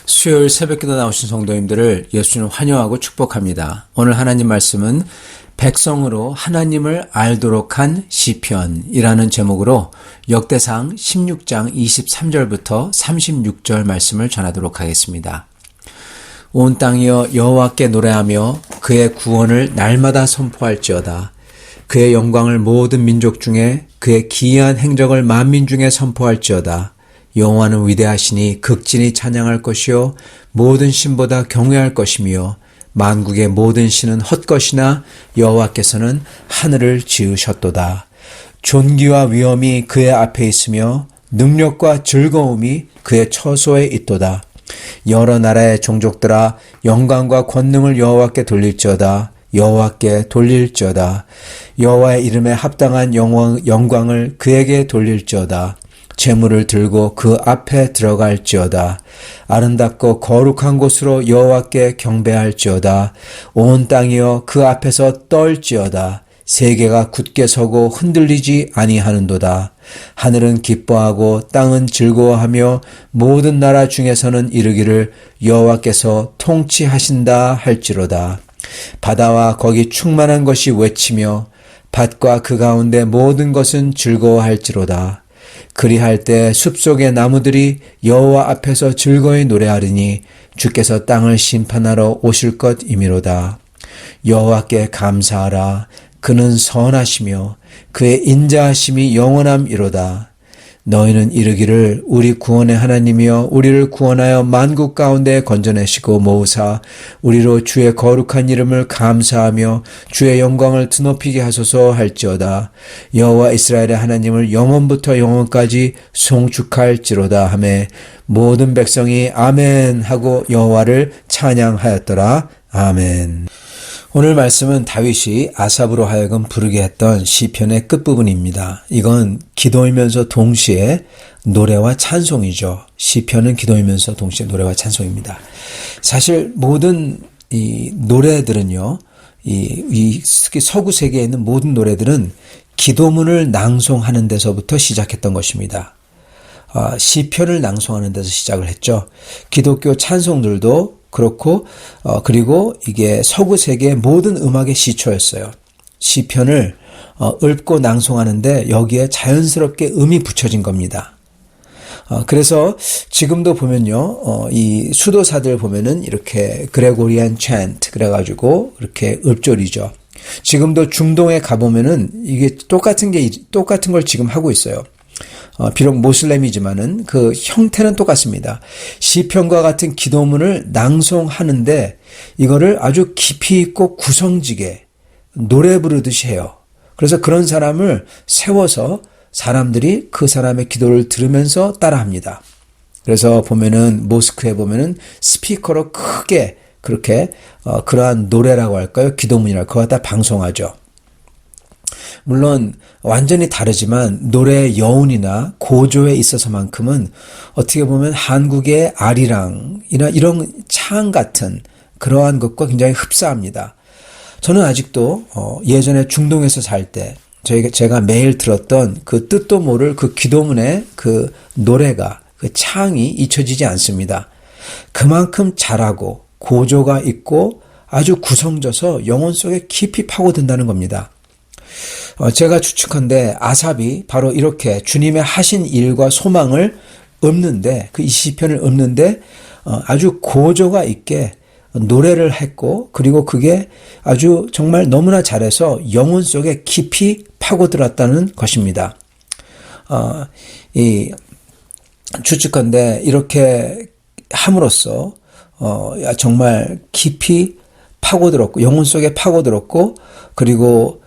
수요일 새벽기도 나오신 성도님들을 예수님 환영하고 축복합니다. 오늘 하나님 말씀은 백성으로 하나님을 알도록 한 시편이라는 제목으로 역대상 16장 23절부터 36절 말씀을 전하도록 하겠습니다. 온 땅이여 여호와께 노래하며 그의 구원을 날마다 선포할지어다. 그의 영광을 모든 민족 중에 그의 기이한 행적을 만민 중에 선포할지어다. 여호와는 위대하시니 극진히 찬양할 것이요 모든 신보다 경외할 것이며 만국의 모든 신은 헛것이나 여호와께서는 하늘을 지으셨도다. 존귀와 위엄이 그의 앞에 있으며 능력과 즐거움이 그의 처소에 있도다. 여러 나라의 종족들아 영광과 권능을 여호와께 돌릴지어다. 여호와께 돌릴지어다. 여호와의 이름에 합당한 영광을 그에게 돌릴지어다. 재물을 들고 그 앞에 들어갈지어다. 아름답고 거룩한 곳으로 여호와께 경배할지어다. 온 땅이여 그 앞에서 떨지어다. 세계가 굳게 서고 흔들리지 아니하는도다. 하늘은 기뻐하고 땅은 즐거워하며 모든 나라 중에서는 이르기를 여호와께서 통치하신다 할지로다. 바다와 거기 충만한 것이 외치며 밭과 그 가운데 모든 것은 즐거워할지로다. 그리할 때 숲속의 나무들이 여호와 앞에서 즐거이 노래하리니 주께서 땅을 심판하러 오실 것이미로다. 여호와께 감사하라. 그는 선하시며 그의 인자하심이 영원함이로다. 너희는 이르기를 우리 구원의 하나님이여 우리를 구원하여 만국 가운데 건져내시고 모으사 우리로 주의 거룩한 이름을 감사하며 주의 영광을 드높이게 하소서 할지어다. 여호와 이스라엘의 하나님을 영원부터 영원까지 송축할지로다 하매 모든 백성이 아멘 하고 여호와를 찬양하였더라. 아멘. 오늘 말씀은 다윗이 아삽으로 하여금 부르게 했던 시편의 끝부분입니다. 이건 기도이면서 동시에 노래와 찬송이죠. 시편은 기도이면서 동시에 노래와 찬송입니다. 사실 모든 이 노래들은요, 특히 서구 세계에 있는 모든 노래들은 기도문을 낭송하는 데서부터 시작했던 것입니다. 시편을 낭송하는 데서 시작을 했죠. 기독교 찬송들도 그렇고 그리고 이게 서구 세계의 모든 음악의 시초였어요. 시편을 읊고 낭송하는데 여기에 자연스럽게 음이 붙여진 겁니다. 그래서 지금도 보면요, 이 수도사들 보면은 이렇게 그레고리안 찬트 그래가지고 이렇게 읊조리죠. 지금도 중동에 가보면은 이게 똑같은 걸 지금 하고 있어요. 비록 모슬렘이지만은 그 형태는 똑같습니다. 시편과 같은 기도문을 낭송하는데 이거를 아주 깊이 있고 구성지게 노래 부르듯이 해요. 그래서 그런 사람을 세워서 사람들이 그 사람의 기도를 들으면서 따라합니다. 그래서 보면은 모스크에 보면은 스피커로 크게 그렇게 그러한 노래라고 할까요? 기도문이라고 그거 다 방송하죠. 물론 완전히 다르지만 노래의 여운이나 고조에 있어서만큼은 어떻게 보면 한국의 아리랑이나 이런 창 같은 그러한 것과 굉장히 흡사합니다. 저는 아직도 예전에 중동에서 살 때 제가 매일 들었던 그 뜻도 모를 그 기도문의 그 노래가 그 창이 잊혀지지 않습니다. 그만큼 잘하고 고조가 있고 아주 구성져서 영혼 속에 깊이 파고든다는 겁니다. 제가 추측한데 아삽이 바로 이렇게 주님의 하신 일과 소망을 읊는데 그 이 시편을 읊는데 아주 고조가 있게 노래를 했고 그리고 그게 아주 정말 너무나 잘해서 영혼 속에 깊이 파고들었다는 것입니다. 추측한데 이렇게 함으로써 정말 깊이 파고들었고 영혼 속에 파고들었고 그리고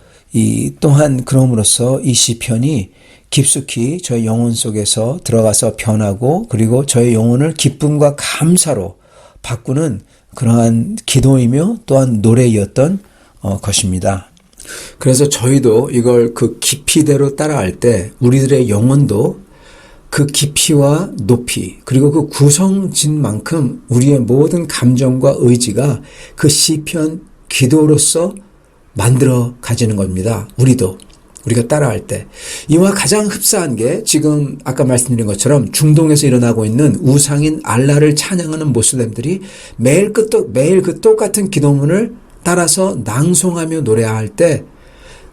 또한 그럼으로써 이 시편이 깊숙이 저의 영혼 속에서 들어가서 변하고 그리고 저의 영혼을 기쁨과 감사로 바꾸는 그러한 기도이며 또한 노래였던 것입니다. 그래서 저희도 이걸 그 깊이대로 따라할 때 우리들의 영혼도 그 깊이와 높이 그리고 그 구성진 만큼 우리의 모든 감정과 의지가 그 시편 기도로서 만들어 가지는 겁니다. 우리가 따라할 때. 이와 가장 흡사한 게 지금 아까 말씀드린 것처럼 중동에서 일어나고 있는 우상인 알라를 찬양하는 모슬렘들이 매일 그 똑같은 기도문을 따라서 낭송하며 노래할 때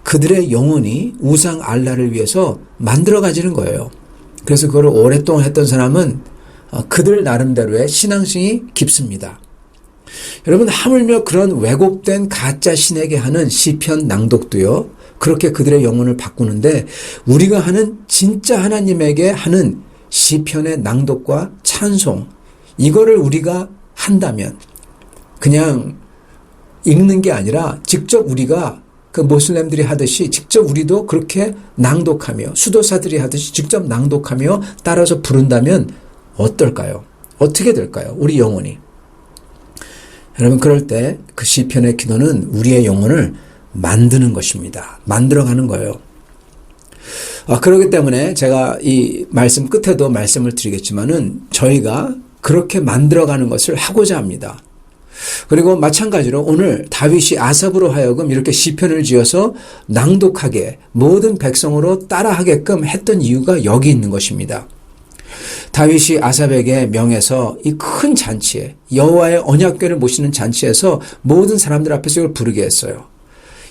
그들의 영혼이 우상 알라를 위해서 만들어 가지는 거예요. 그래서 그걸 오랫동안 했던 사람은 그들 나름대로의 신앙심이 깊습니다. 여러분, 하물며 그런 왜곡된 가짜 신에게 하는 시편 낭독도요, 그렇게 그들의 영혼을 바꾸는데 우리가 하는 진짜 하나님에게 하는 시편의 낭독과 찬송, 이거를 우리가 한다면 그냥 읽는 게 아니라 직접 우리가 그 모슬렘들이 하듯이 직접 우리도 그렇게 낭독하며 수도사들이 하듯이 직접 낭독하며 따라서 부른다면 어떨까요? 어떻게 될까요? 우리 영혼이. 여러분, 그럴 때 그 시편의 기도는 우리의 영혼을 만드는 것입니다. 만들어가는 거예요. 그렇기 때문에 제가 이 말씀 끝에도 말씀을 드리겠지만은 저희가 그렇게 만들어가는 것을 하고자 합니다. 그리고 마찬가지로 오늘 다윗이 아삽으로 하여금 이렇게 시편을 지어서 낭독하게 모든 백성으로 따라하게끔 했던 이유가 여기 있는 것입니다. 다윗이 아삽에게 명해서 이 큰 잔치에 여호와의 언약궤를 모시는 잔치에서 모든 사람들 앞에서 이걸 부르게 했어요.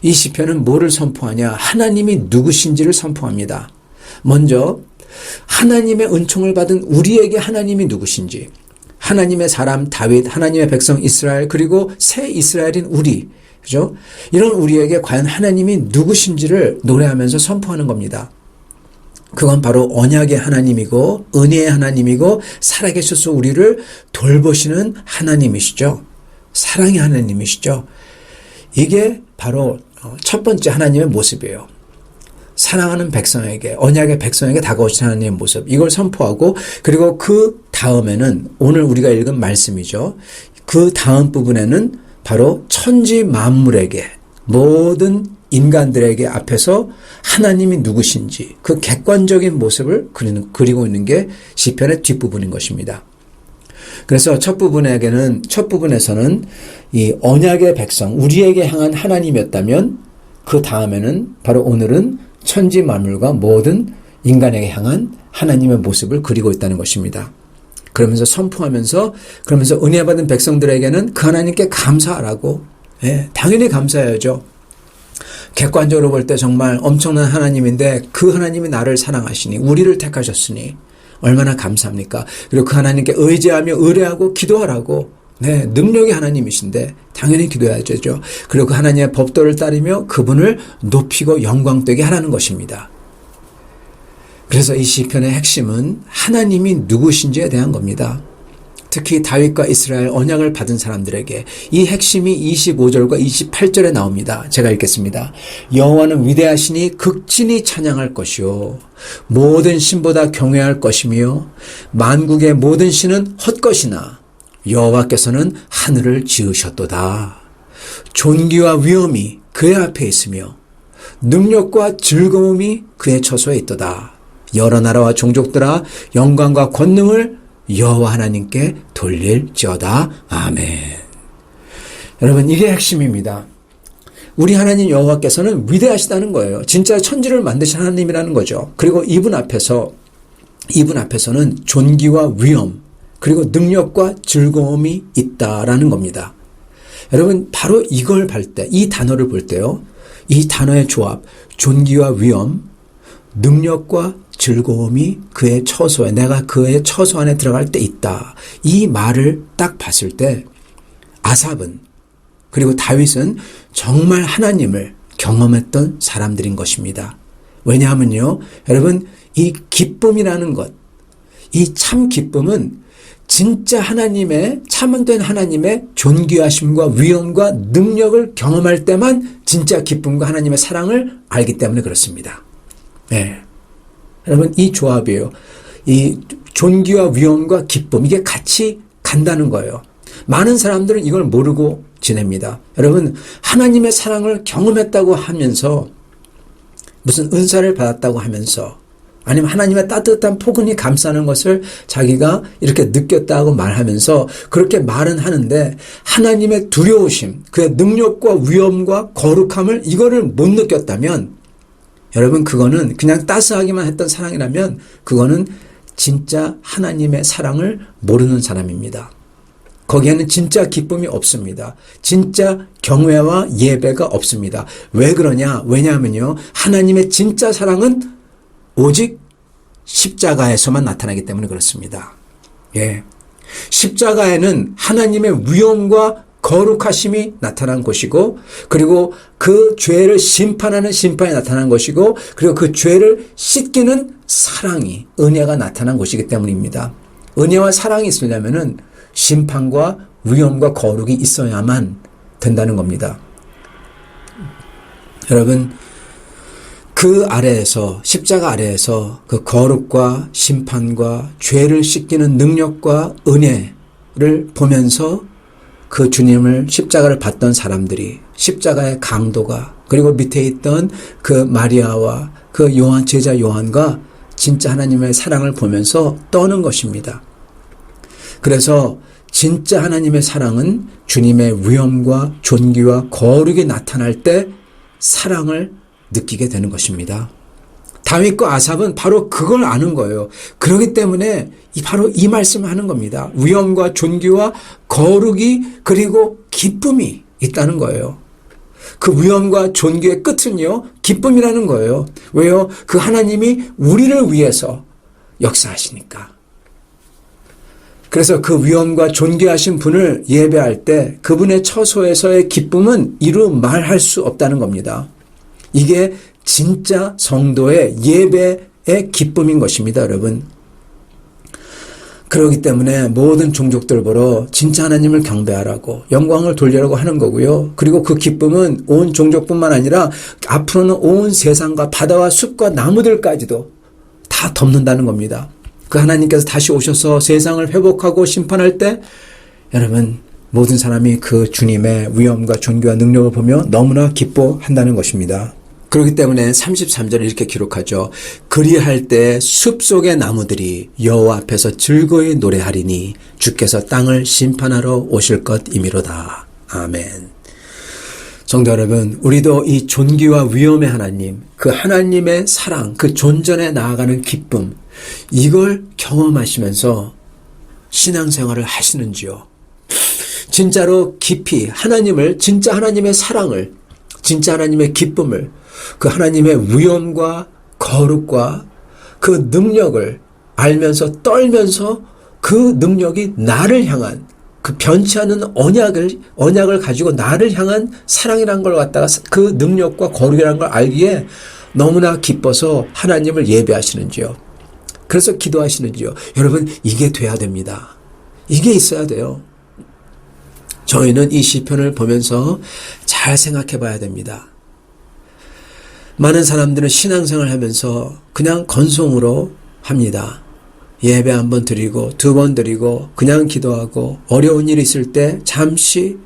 이 시편은 뭐를 선포하냐? 하나님이 누구신지를 선포합니다. 먼저 하나님의 은총을 받은 우리에게 하나님이 누구신지, 하나님의 사람 다윗, 하나님의 백성 이스라엘, 그리고 새 이스라엘인 우리, 그죠? 이런 우리에게 과연 하나님이 누구신지를 노래하면서 선포하는 겁니다. 그건 바로 언약의 하나님이고 은혜의 하나님이고 살아계셔서 우리를 돌보시는 하나님이시죠. 사랑의 하나님이시죠. 이게 바로 첫 번째 하나님의 모습이에요. 사랑하는 백성에게, 언약의 백성에게 다가오신 하나님의 모습, 이걸 선포하고, 그리고 그 다음에는 오늘 우리가 읽은 말씀이죠. 그 다음 부분에는 바로 천지 만물에게, 모든 인간들에게 앞에서 하나님이 누구신지 그 객관적인 모습을 그리고 있는 게 시편의 뒷부분인 것입니다. 그래서 첫 부분에서는 이 언약의 백성, 우리에게 향한 하나님이었다면 그 다음에는 바로 오늘은 천지 만물과 모든 인간에게 향한 하나님의 모습을 그리고 있다는 것입니다. 그러면서 선포하면서, 그러면서 은혜 받은 백성들에게는 그 하나님께 감사하라고, 당연히 감사해야죠. 객관적으로 볼 때 정말 엄청난 하나님인데 그 하나님이 나를 사랑하시니, 우리를 택하셨으니 얼마나 감사합니까? 그리고 그 하나님께 의지하며 의뢰하고 기도하라고, 능력의 하나님이신데 당연히 기도해야 되죠. 그리고 그 하나님의 법도를 따르며 그분을 높이고 영광되게 하라는 것입니다. 그래서 이 시편의 핵심은 하나님이 누구신지에 대한 겁니다. 특히 다윗과 이스라엘 언약을 받은 사람들에게 이 핵심이 25절과 28절에 나옵니다. 제가 읽겠습니다. 여호와는 위대하시니 극진히 찬양할 것이요 모든 신보다 경외할 것이며 만국의 모든 신은 헛것이나 여호와께서는 하늘을 지으셨도다. 존귀와 위엄이 그의 앞에 있으며 능력과 즐거움이 그의 처소에 있도다. 여러 나라와 종족들아 영광과 권능을 여호와 하나님께 돌릴지어다. 아멘. 여러분, 이게 핵심입니다. 우리 하나님 여호와께서는 위대하시다는 거예요. 진짜 천지를 만드신 하나님이라는 거죠. 그리고 이분 앞에서는 존귀와 위엄, 그리고 능력과 즐거움이 있다라는 겁니다. 여러분, 바로 이걸 볼 때, 이 단어를 볼 때요, 이 단어의 조합, 존귀와 위엄, 능력과 즐거움이 그의 처소에, 내가 그의 처소 안에 들어갈 때 있다. 이 말을 딱 봤을 때 아삽은, 그리고 다윗은 정말 하나님을 경험했던 사람들인 것입니다. 왜냐하면요, 여러분, 이 기쁨이라는 것, 이 참 기쁨은 진짜 하나님의, 참된 하나님의 존귀하심과 위엄과 능력을 경험할 때만 진짜 기쁨과 하나님의 사랑을 알기 때문에 그렇습니다. 여러분, 이 조합이에요. 이 존귀와 위엄과 기쁨, 이게 같이 간다는 거예요. 많은 사람들은 이걸 모르고 지냅니다. 여러분, 하나님의 사랑을 경험했다고 하면서, 무슨 은사를 받았다고 하면서, 아니면 하나님의 따뜻한 포근이 감싸는 것을 자기가 이렇게 느꼈다고 말하면서 그렇게 말은 하는데 하나님의 두려우심, 그의 능력과 위엄과 거룩함을 이거를 못 느꼈다면 여러분 그거는 그냥 따스하기만 했던 사랑이라면 그거는 진짜 하나님의 사랑을 모르는 사람입니다. 거기에는 진짜 기쁨이 없습니다. 진짜 경외와 예배가 없습니다. 왜 그러냐? 왜냐하면요. 하나님의 진짜 사랑은 오직 십자가에서만 나타나기 때문에 그렇습니다. 예. 십자가에는 하나님의 위엄과 거룩하심이 나타난 것이고 그리고 그 죄를 심판하는 심판이 나타난 것이고 그리고 그 죄를 씻기는 사랑이 은혜가 나타난 것이기 때문입니다. 은혜와 사랑이 있으려면은 심판과 위엄과 거룩이 있어야만 된다는 겁니다. 여러분 그 아래에서 십자가 아래에서 그 거룩과 심판과 죄를 씻기는 능력과 은혜를 보면서 그 주님을 십자가를 받던 사람들이 십자가의 강도가 그리고 밑에 있던 그 마리아와 그 요한 제자 요한과 진짜 하나님의 사랑을 보면서 떠는 것입니다. 그래서 진짜 하나님의 사랑은 주님의 위엄과 존귀와 거룩이 나타날 때 사랑을 느끼게 되는 것입니다. 다윗과 아삽은 바로 그걸 아는 거예요. 그렇기 때문에 바로 이 말씀을 하는 겁니다. 위엄과 존귀와 거룩이 그리고 기쁨이 있다는 거예요. 그 위엄과 존귀의 끝은요, 기쁨이라는 거예요. 왜요? 그 하나님이 우리를 위해서 역사하시니까. 그래서 그 위엄과 존귀하신 분을 예배할 때 그분의 처소에서의 기쁨은 이루 말할 수 없다는 겁니다. 이게 진짜 성도의 예배의 기쁨인 것입니다, 여러분. 그렇기 때문에 모든 종족들 보러 진짜 하나님을 경배하라고 영광을 돌리라고 하는 거고요. 그리고 그 기쁨은 온 종족뿐만 아니라 앞으로는 온 세상과 바다와 숲과 나무들까지도 다 덮는다는 겁니다. 그 하나님께서 다시 오셔서 세상을 회복하고 심판할 때 여러분 모든 사람이 그 주님의 위엄과 존귀와 능력을 보며 너무나 기뻐한다는 것입니다. 그렇기 때문에 33절에 이렇게 기록하죠. 그리할 때 숲속의 나무들이 여호와 앞에서 즐거이 노래하리니 주께서 땅을 심판하러 오실 것이미로다. 아멘. 성도 여러분, 우리도 이 존귀와 위엄의 하나님, 그 하나님의 사랑, 그 존전에 나아가는 기쁨, 이걸 경험하시면서 신앙생활을 하시는지요? 진짜로 깊이 하나님을, 진짜 하나님의 사랑을, 진짜 하나님의 기쁨을, 그 하나님의 위엄과 거룩과 그 능력을 알면서 떨면서 그 능력이 나를 향한 그 변치 않는 언약을 가지고 나를 향한 사랑이라는 걸 갖다가 그 능력과 거룩이라는 걸 알기에 너무나 기뻐서 하나님을 예배하시는지요. 그래서 기도하시는지요. 여러분 이게 돼야 됩니다. 이게 있어야 돼요. 저희는 이 시편을 보면서 잘 생각해 봐야 됩니다. 많은 사람들은 신앙생활 하면서 그냥 건송으로 합니다. 예배 한 번 드리고 두 번 드리고 그냥 기도하고 어려운 일이 있을 때 잠시나마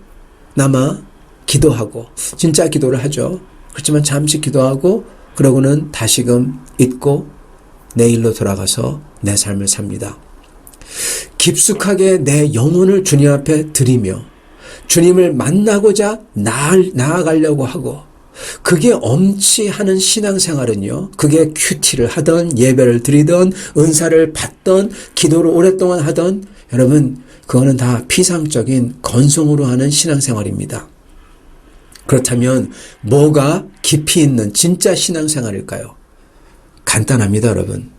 기도하고 진짜 기도를 하죠. 그렇지만 잠시 기도하고 그러고는 다시금 잊고 내일로 돌아가서 내 삶을 삽니다. 깊숙하게 내 영혼을 주님 앞에 드리며 주님을 만나고자 나아가려고 하고 그게 엄치하는 신앙생활은요. 그게 큐티를 하던 예배를 드리던 은사를 받던 기도를 오랫동안 하던 여러분 그거는 다 피상적인 건성으로 하는 신앙생활입니다. 그렇다면 뭐가 깊이 있는 진짜 신앙생활일까요? 간단합니다, 여러분.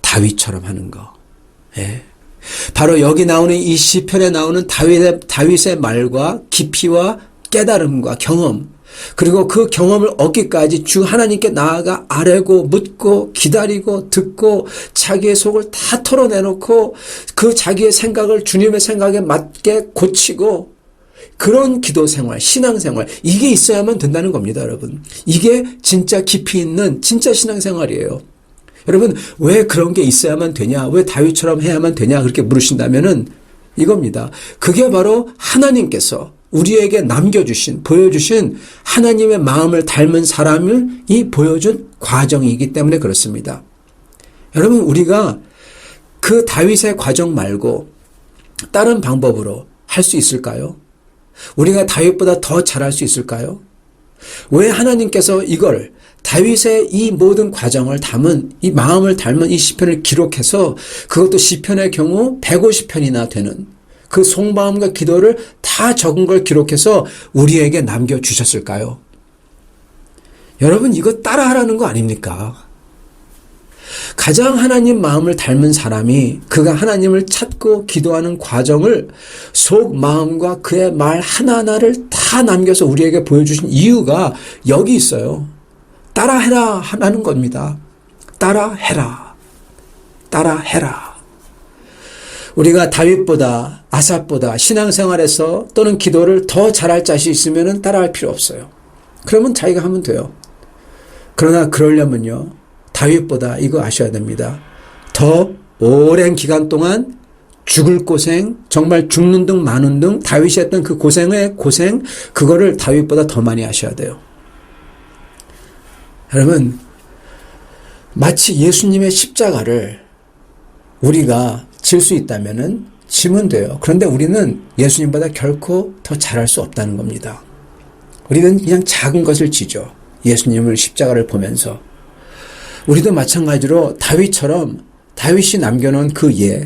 다윗처럼 하는 거. 예. 바로 여기 나오는 이 시편에 나오는 다윗의 말과 깊이와 깨달음과 경험 그리고 그 경험을 얻기까지 주 하나님께 나아가 아뢰고 묻고 기다리고 듣고 자기의 속을 다 털어내놓고 그 자기의 생각을 주님의 생각에 맞게 고치고 그런 기도 생활, 신앙 생활 이게 있어야만 된다는 겁니다, 여러분. 이게 진짜 깊이 있는 진짜 신앙 생활이에요. 여러분 왜 그런 게 있어야만 되냐? 왜 다윗처럼 해야만 되냐? 그렇게 물으신다면은 이겁니다. 그게 바로 하나님께서 우리에게 남겨주신, 보여주신 하나님의 마음을 닮은 사람을 보여준 과정이기 때문에 그렇습니다. 여러분, 우리가 그 다윗의 과정 말고 다른 방법으로 할 수 있을까요? 우리가 다윗보다 더 잘할 수 있을까요? 왜 하나님께서 이걸 다윗의 이 모든 과정을 담은 이 마음을 담은 이 시편을 기록해서 그것도 시편의 경우 150편이나 되는 그 속마음과 기도를 다 적은 걸 기록해서 우리에게 남겨주셨을까요? 여러분, 이거 따라하라는 거 아닙니까? 가장 하나님 마음을 닮은 사람이 그가 하나님을 찾고 기도하는 과정을 속 마음과 그의 말 하나하나를 다 남겨서 우리에게 보여주신 이유가 여기 있어요. 따라해라 하라는 겁니다. 따라해라. 따라해라. 우리가 다윗보다 아삽보다 신앙생활에서 또는 기도를 더 잘할 자신 있으면 따라할 필요 없어요. 그러면 자기가 하면 돼요. 그러나 그러려면요, 다윗보다 이거 아셔야 됩니다. 더 오랜 기간 동안 죽을 고생, 정말 죽는 등 마는 등 다윗이 했던 그 고생, 그거를 다윗보다 더 많이 하셔야 돼요. 여러분, 마치 예수님의 십자가를 우리가 질 수 있다면은 지면 돼요. 그런데 우리는 예수님보다 결코 더 잘할 수 없다는 겁니다. 우리는 그냥 작은 것을 지죠. 예수님을 십자가를 보면서. 우리도 마찬가지로 다윗이 남겨놓은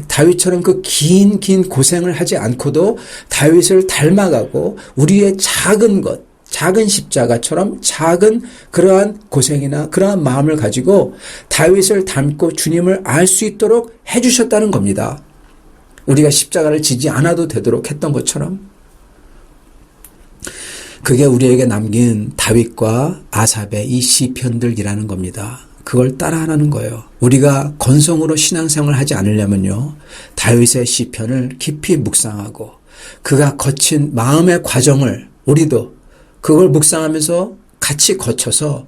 다윗처럼 그 긴 고생을 하지 않고도 다윗을 닮아가고 우리의 작은 것, 작은 십자가처럼 작은 그러한 고생이나 그러한 마음을 가지고 다윗을 닮고 주님을 알 수 있도록 해주셨다는 겁니다. 우리가 십자가를 지지 않아도 되도록 했던 것처럼. 그게 우리에게 남긴 다윗과 아삽의 이 시편들이라는 겁니다. 그걸 따라하라는 거예요. 우리가 건성으로 신앙생활을 하지 않으려면요, 다윗의 시편을 깊이 묵상하고 그가 거친 마음의 과정을 우리도 그걸 묵상하면서 같이 거쳐서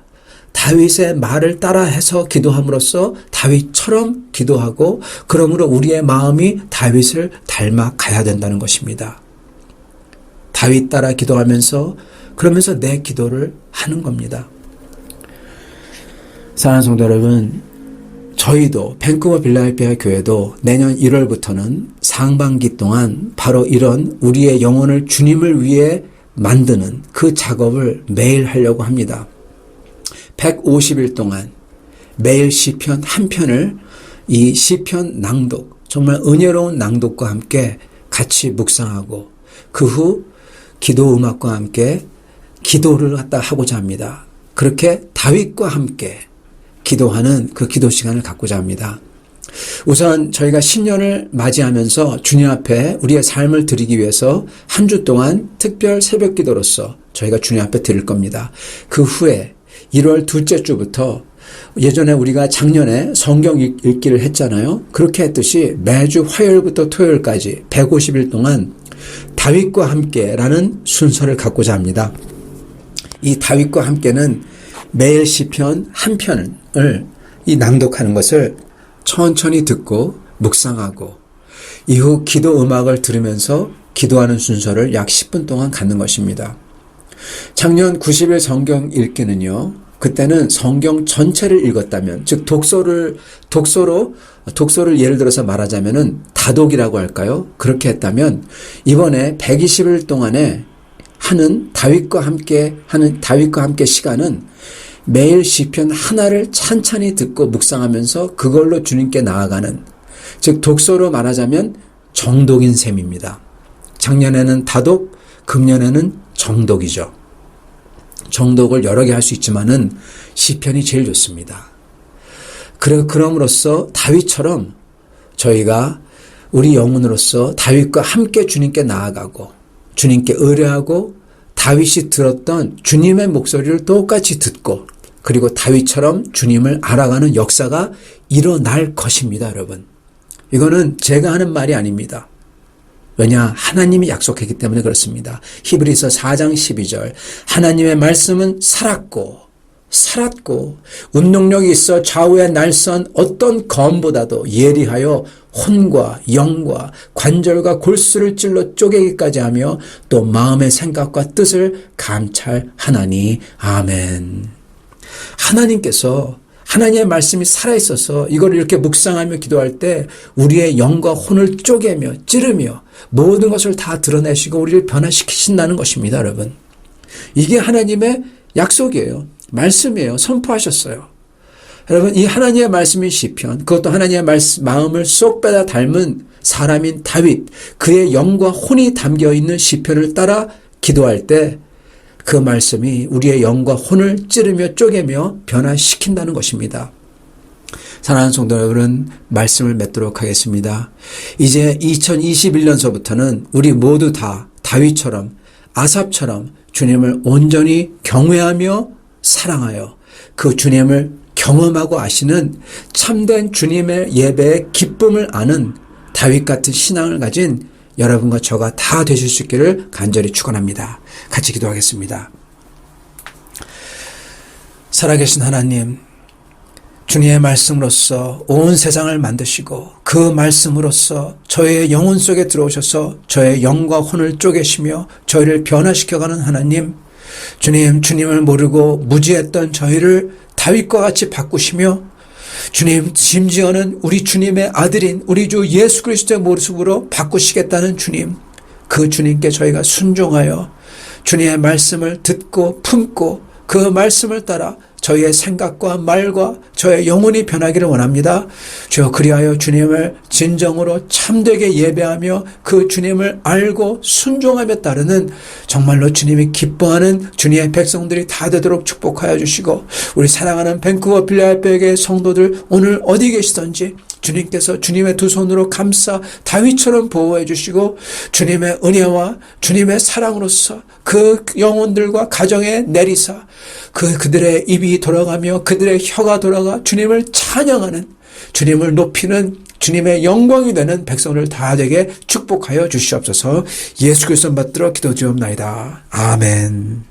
다윗의 말을 따라해서 기도함으로써 다윗처럼 기도하고, 그러므로 우리의 마음이 다윗을 닮아가야 된다는 것입니다. 다윗 따라 기도하면서 그러면서 내 기도를 하는 겁니다. 사랑하는 성도 여러분, 저희도 밴쿠버 빌라델피아 교회도 내년 1월부터는 상반기 동안 바로 이런 우리의 영혼을 주님을 위해 만드는 그 작업을 매일 하려고 합니다. 150일 동안 매일 시편 한 편을 이 시편 낭독, 정말 은혜로운 낭독과 함께 같이 묵상하고 그 후 기도 음악과 함께 기도를 갖다 하고자 합니다. 그렇게 다윗과 함께 기도하는 그 기도 시간을 갖고자 합니다. 우선 저희가 신년을 맞이하면서 주님 앞에 우리의 삶을 드리기 위해서 한 주 동안 특별 새벽 기도로서 저희가 주님 앞에 드릴 겁니다. 그 후에 1월 둘째 주부터 예전에 우리가 작년에 성경 읽기를 했잖아요. 그렇게 했듯이 매주 화요일부터 토요일까지 150일 동안 다윗과 함께라는 순서를 갖고자 합니다. 이 다윗과 함께는 매일 시편 한 편을 이 낭독하는 것을 천천히 듣고 묵상하고 이후 기도 음악을 들으면서 기도하는 순서를 약 10분 동안 갖는 것입니다. 작년 90일 성경 읽기는요, 그때는 성경 전체를 읽었다면, 즉 독서를 예를 들어서 말하자면은 다독이라고 할까요? 그렇게 했다면 이번에 120일 동안에 하는 다윗과 함께 시간은 매일 시편 하나를 찬찬히 듣고 묵상하면서 그걸로 주님께 나아가는, 즉 독서로 말하자면 정독인 셈입니다. 작년에는 다독, 금년에는 정독이죠. 정독을 여러 개 할 수 있지만은 시편이 제일 좋습니다. 그럼으로써 다윗처럼 저희가 우리 영혼으로서 다윗과 함께 주님께 나아가고 주님께 의뢰하고 다윗이 들었던 주님의 목소리를 똑같이 듣고 그리고 다윗처럼 주님을 알아가는 역사가 일어날 것입니다, 여러분. 이거는 제가 하는 말이 아닙니다. 왜냐? 하나님이 약속했기 때문에 그렇습니다. 히브리서 4장 12절 하나님의 말씀은 살았고 운동력이 있어 좌우의 날선 어떤 검보다도 예리하여 혼과 영과 관절과 골수를 찔러 쪼개기까지 하며 또 마음의 생각과 뜻을 감찰하나니. 아멘. 하나님의 말씀이 살아있어서 이걸 이렇게 묵상하며 기도할 때 우리의 영과 혼을 쪼개며 찌르며 모든 것을 다 드러내시고 우리를 변화시키신다는 것입니다, 여러분. 이게 하나님의 약속이에요. 말씀이에요. 선포하셨어요. 여러분, 이 하나님의 말씀인 시편, 그것도 하나님의 마음을 쏙 빼다 닮은 사람인 다윗, 그의 영과 혼이 담겨있는 시편을 따라 기도할 때 그 말씀이 우리의 영과 혼을 찌르며 쪼개며 변화시킨다는 것입니다. 사랑하는 성도 여러분, 말씀을 맺도록 하겠습니다. 이제 2021년서부터는 우리 모두 다 다윗처럼 아삽처럼 주님을 온전히 경외하며 사랑하여 그 주님을 경험하고 아시는 참된 주님의 예배의 기쁨을 아는 다윗 같은 신앙을 가진 여러분과 저가 다 되실 수 있기를 간절히 축원합니다. 같이 기도하겠습니다. 살아계신 하나님, 주님의 말씀으로써 온 세상을 만드시고 그 말씀으로써 저의 영혼 속에 들어오셔서 저의 영과 혼을 쪼개시며 저희를 변화시켜가는 하나님, 주님을 모르고 무지했던 저희를 다윗과 같이 바꾸시며 주님, 심지어는 우리 주님의 아들인 우리 주 예수 그리스도의 모습으로 바꾸시겠다는 주님, 그 주님께 저희가 순종하여 주님의 말씀을 듣고 품고 그 말씀을 따라 저희의 생각과 말과 저의 영혼이 변하기를 원합니다. 주여, 그리하여 주님을 진정으로 참되게 예배하며 그 주님을 알고 순종하며 따르는 정말로 주님이 기뻐하는 주님의 백성들이 다 되도록 축복하여 주시고, 우리 사랑하는 밴쿠버 필라델피아의 성도들 오늘 어디 계시던지 주님께서 주님의 두 손으로 감싸 다윗처럼 보호해 주시고 주님의 은혜와 주님의 사랑으로서 그 영혼들과 가정에 내리사 그들의 입이 돌아가며 그들의 혀가 돌아가 주님을 찬양하는, 주님을 높이는 주님의 영광이 되는 백성을 다 되게 축복하여 주시옵소서. 예수 그리스도 받들어 기도드리옵나이다. 아멘.